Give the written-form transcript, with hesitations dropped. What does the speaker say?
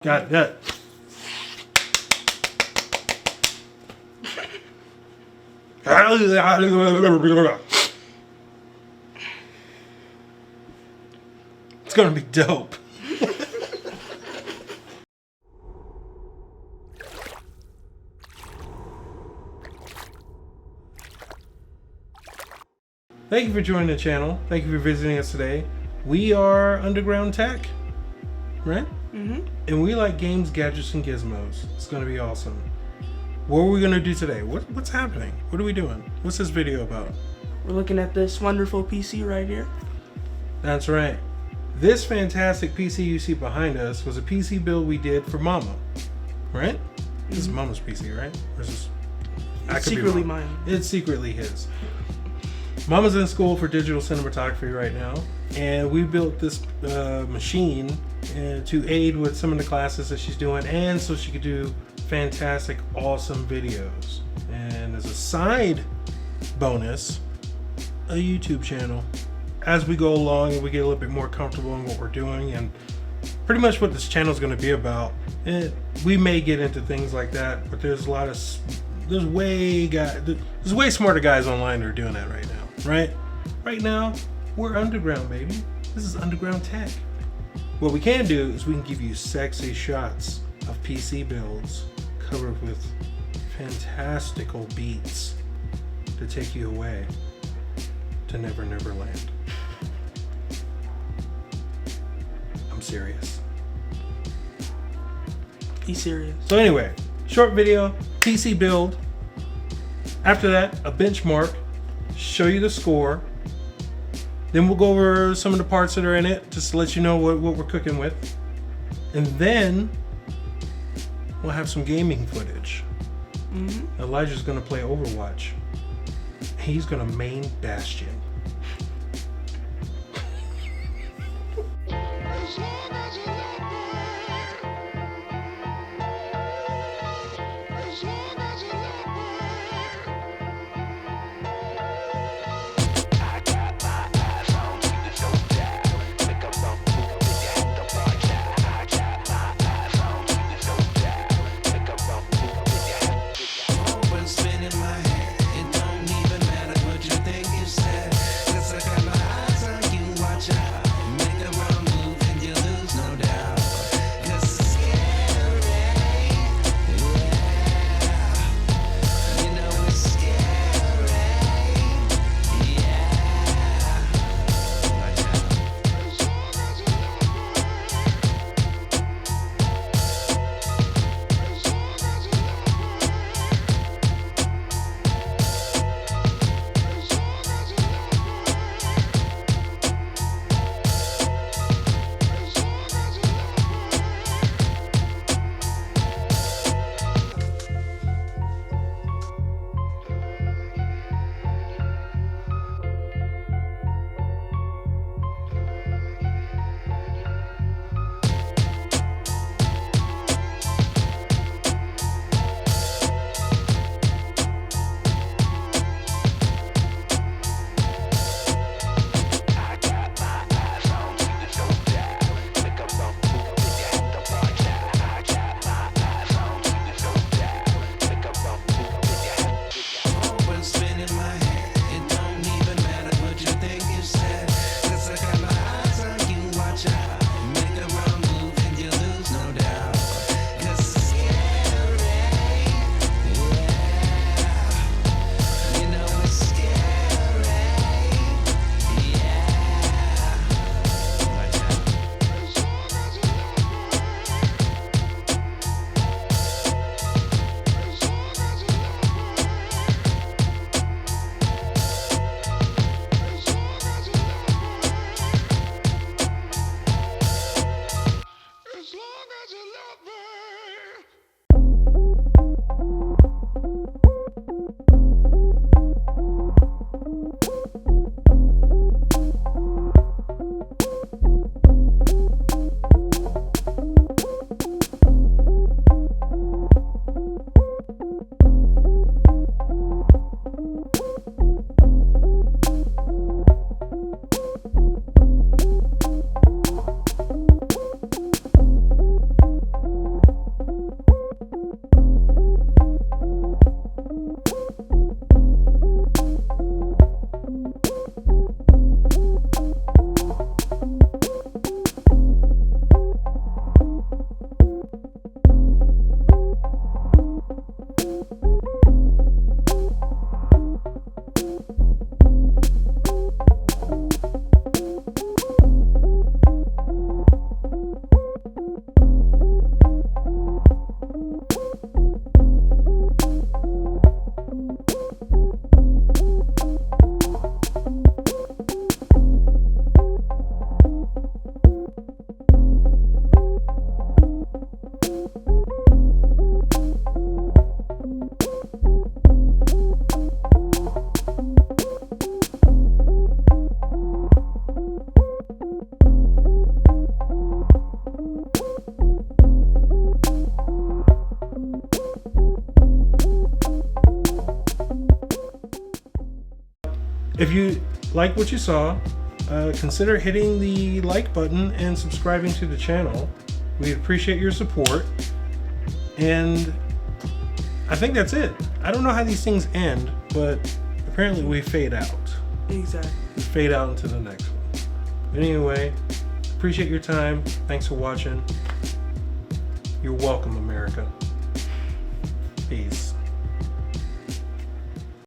Got that. It's gonna be dope. Thank you for joining the channel. Thank you for visiting us today. We are Underground Tech, right? Mm-hmm. And we like games, gadgets, and gizmos. It's gonna be awesome. What are we gonna do today? What's happening? What are we doing? What's this video about? We're looking at this wonderful PC right here. That's right. This fantastic PC you see behind us was a PC build we did for Mama, right? Mm-hmm. This is Mama's PC, right? Or is this... It's secretly mine. It's secretly his. Mama's in school for digital cinematography right now, and we built this machine to aid with some of the classes that she's doing, and so she could do fantastic, awesome videos. And as a side bonus, a YouTube channel. As we go along and we get a little bit more comfortable in what we're doing and pretty much what this channel is going to be about, we may get into things like that, but there's a lot of there's way smarter guys online that are doing that right now, right? Right now, we're underground, baby. This is Underground Tech. What we can do is we can give you sexy shots of PC builds covered with fantastical beats to take you away to Never Never Land. I'm serious. He's serious. So anyway, short video, PC build. After that, a benchmark, show you the score. Then we'll go over some of the parts that are in it, just to let you know what we're cooking with. And then we'll have some gaming footage. Mm-hmm. Elijah's gonna play Overwatch. He's gonna main Bastion. If you like what you saw, consider hitting the like button and subscribing to the channel. We appreciate your support. And I think that's it. I don't know how these things end, but apparently we fade out. Exactly. We fade out into the next one. But anyway, appreciate your time. Thanks for watching. You're welcome, America. Peace.